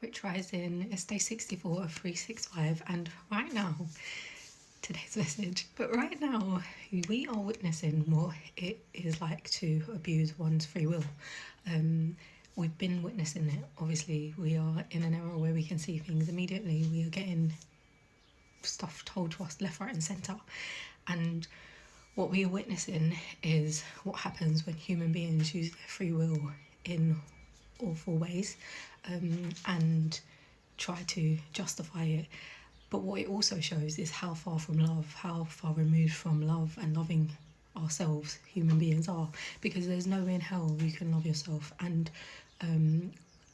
Rich Rising, it's day 64 of 365, and right now, today's message, but right now, we are witnessing what it is like to abuse one's free will. We've been witnessing it. Obviously, we are in an era where we can see things immediately. We are getting stuff told to us left, right, and centre, and what we are witnessing is what happens when human beings use their free will in awful ways, and try to justify it. But what it also shows is how far from love, how far removed from love and loving ourselves human beings are, because there's no way in hell you can love yourself and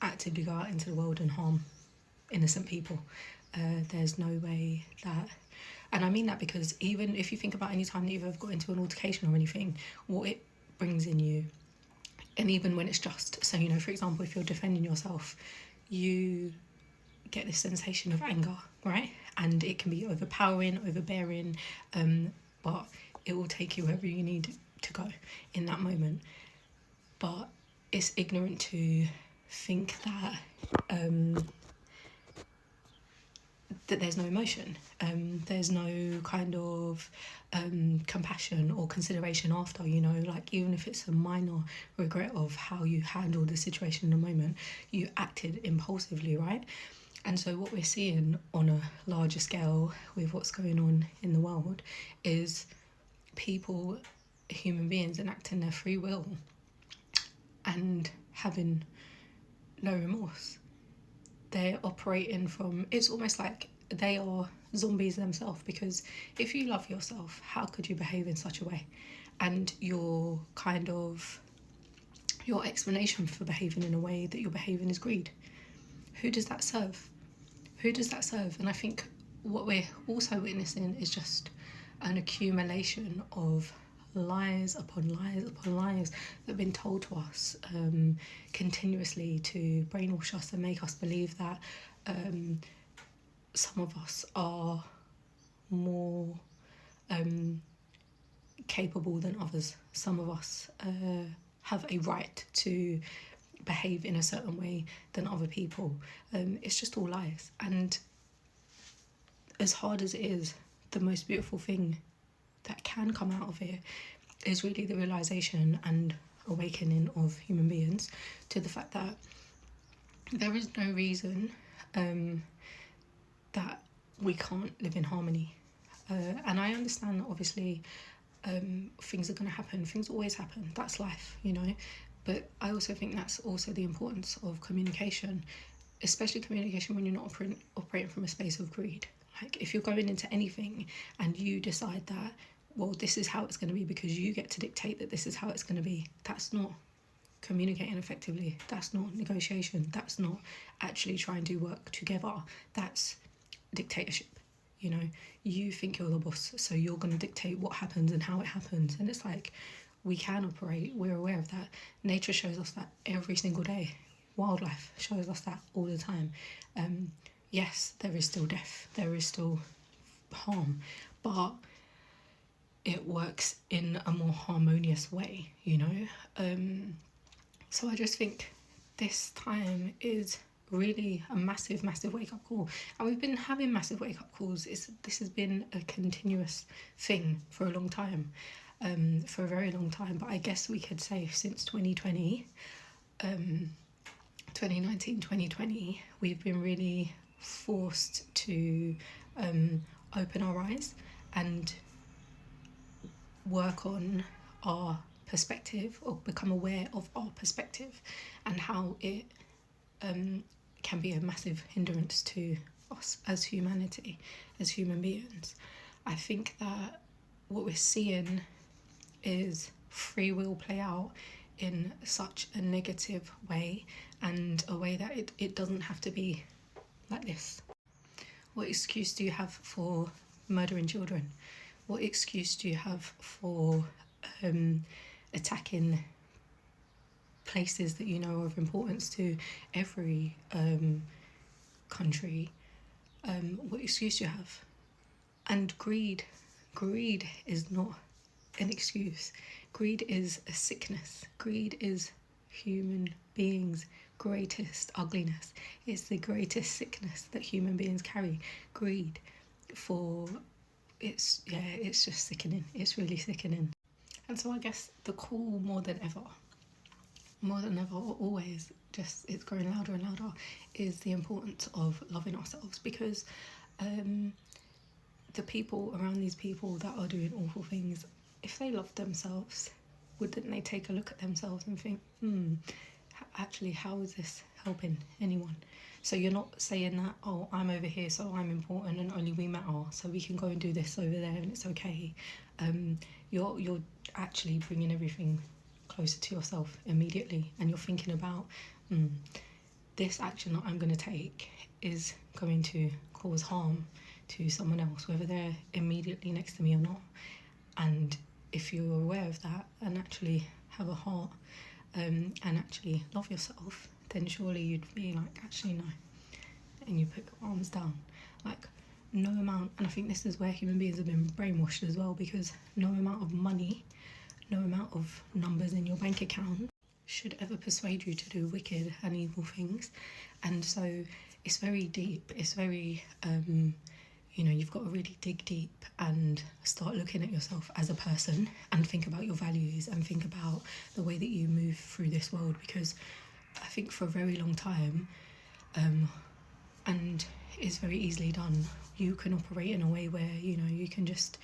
actively go out into the world and harm innocent people. There's no way that, and I mean that because even if you think about any time that you've ever got into an altercation or anything, what it brings in you, and even when it's just, so, you know, for example, if you're defending yourself, you get this sensation of anger, right? And it can be overpowering, overbearing, but it will take you wherever you need to go in that moment. But it's ignorant to think that that there's no emotion, there's no kind of compassion or consideration after, you know, like even if it's a minor regret of how you handled the situation in the moment, you acted impulsively, right? And so what we're seeing on a larger scale with what's going on in the world is people, human beings, enacting their free will and having no remorse. They're operating from, it's almost like they are zombies themselves, because if you love yourself, how could you behave in such a way? And your explanation for behaving in a way that you're behaving is greed. Who does that serve? Who does that serve? And I think what we're also witnessing is just an accumulation of lies upon lies upon lies that have been told to us continuously to brainwash us and make us believe that some of us are more capable than others. Some of us have a right to behave in a certain way than other people. It's just all lies. And as hard as it is, the most beautiful thing that can come out of it is really the realisation and awakening of human beings to the fact that there is no reason that we can't live in harmony. And I understand that obviously things are going to happen. Things always happen. That's life, you know. But I also think that's also the importance of communication, especially communication when you're not operating from a space of greed. Like if you're going into anything and you decide that, well, this is how it's going to be because you get to dictate that this is how it's going to be, that's not communicating effectively. That's not negotiation. That's not actually trying to work together. That's dictatorship. You know, you think you're the boss, so you're going to dictate what happens and how it happens. And it's like, we can operate, we're aware of that. Nature shows us that every single day. Wildlife shows us that all the time. Yes, there is still death, there is still harm, but it works in a more harmonious way, you know. So I just think this time is really a massive wake-up call, and we've been having massive wake-up calls. This has been a continuous thing for a long time, for a very long time, but I guess we could say since 2020, 2019, 2020, we've been really forced to open our eyes and work on our perspective, or become aware of our perspective and how it can be a massive hindrance to us as humanity, as human beings. I think that what we're seeing is free will play out in such a negative way, and a way that it doesn't have to be like this. What excuse do you have for murdering children? What excuse do you have for attacking places that you know are of importance to every country? What excuse do you have? And greed is not an excuse. Greed is a sickness. Greed is human beings greatest ugliness. It's the greatest sickness that human beings carry. Greed. For it's just sickening. It's really sickening. And so I guess the call more than ever, always, just it's growing louder and louder, is the importance of loving ourselves, because the people around these people that are doing awful things, if they loved themselves, wouldn't they take a look at themselves and think, actually, how is this helping anyone? So you're not saying that, oh, I'm over here, so I'm important and only we matter, so we can go and do this over there and it's okay. You're actually bringing everything closer to yourself immediately, and you're thinking about, this action that I'm going to take is going to cause harm to someone else, whether they're immediately next to me or not. And if you're aware of that and actually have a heart, and actually love yourself, then surely you'd be like, actually no, and you put your arms down. Like, no amount, and I think this is where human beings have been brainwashed as well, because no amount of money, no amount of numbers in your bank account should ever persuade you to do wicked and evil things. And so it's very deep, it's very you've got to really dig deep and start looking at yourself as a person and think about your values and think about the way that you move through this world. Because I think for a very long time, and it's very easily done, you can operate in a way where you can just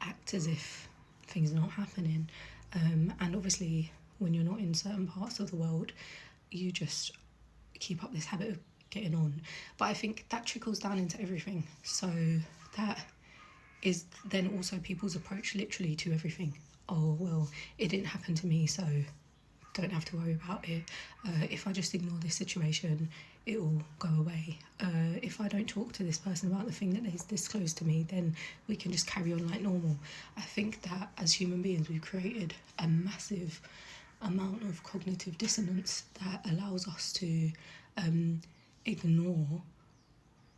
act as if things are not happening, and obviously when you're not in certain parts of the world, you just keep up this habit of getting on. But I think that trickles down into everything, so that is then also people's approach literally to everything. Oh, well, it didn't happen to me, so don't have to worry about it. If I just ignore this situation, it will go away. If I don't talk to this person about the thing that they disclosed to me, then we can just carry on like normal. I think that as human beings, we've created a massive amount of cognitive dissonance that allows us to ignore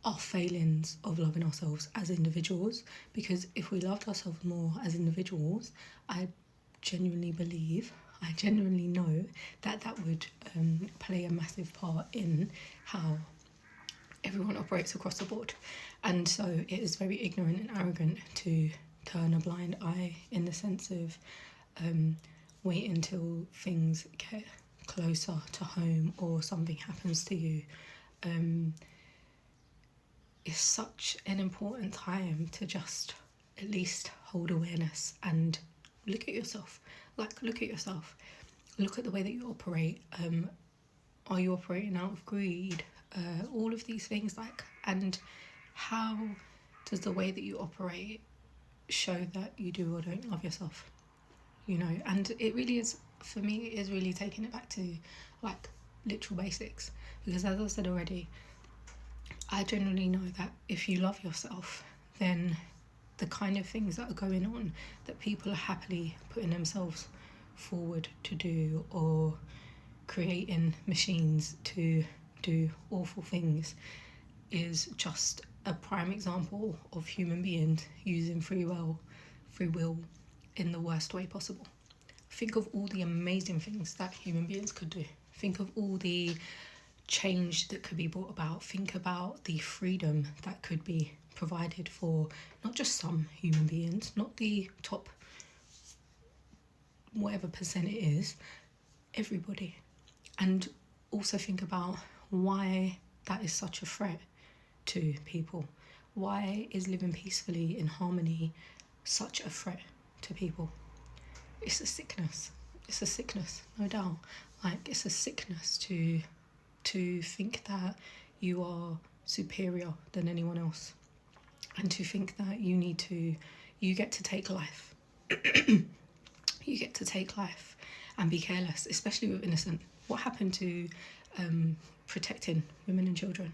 our failings of loving ourselves as individuals. Because if we loved ourselves more as individuals, I genuinely know that would play a massive part in how everyone operates across the board. And so it is very ignorant and arrogant to turn a blind eye, in the sense of wait until things get closer to home or something happens to you. It's such an important time to just at least hold awareness and look at yourself. Look at the way that you operate. Are you operating out of greed? All of these things, and how does the way that you operate show that you do or don't love yourself? And it really is, for me, it is really taking it back to literal basics. Because as I said already, I genuinely know that if you love yourself, then the kind of things that are going on that people are happily putting themselves forward to do, or creating machines to do awful things, is just a prime example of human beings using free will in the worst way possible. Think of all the amazing things that human beings could do. Think of all the change that could be brought about. Think about the freedom that could be provided for not just some human beings, not the top whatever percent it is, everybody. And also think about why that is such a threat to people. Why is living peacefully in harmony such a threat to people? It's a sickness, no doubt. It's a sickness to think that you are superior than anyone else, and to think that you get to take life. You get to take life and be careless, especially with innocent. What happened to protecting women and children?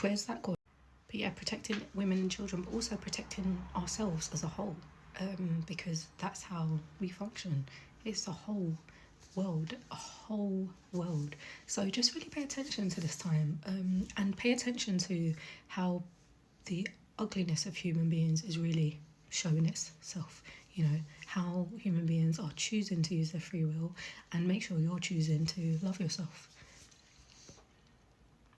Where's that gone? But yeah, protecting women and children, but also protecting ourselves as a whole, because that's how we function. It's a whole world. So just really pay attention to this time, and pay attention to how the ugliness of human beings is really showing itself. How human beings are choosing to use their free will, and make sure you're choosing to love yourself.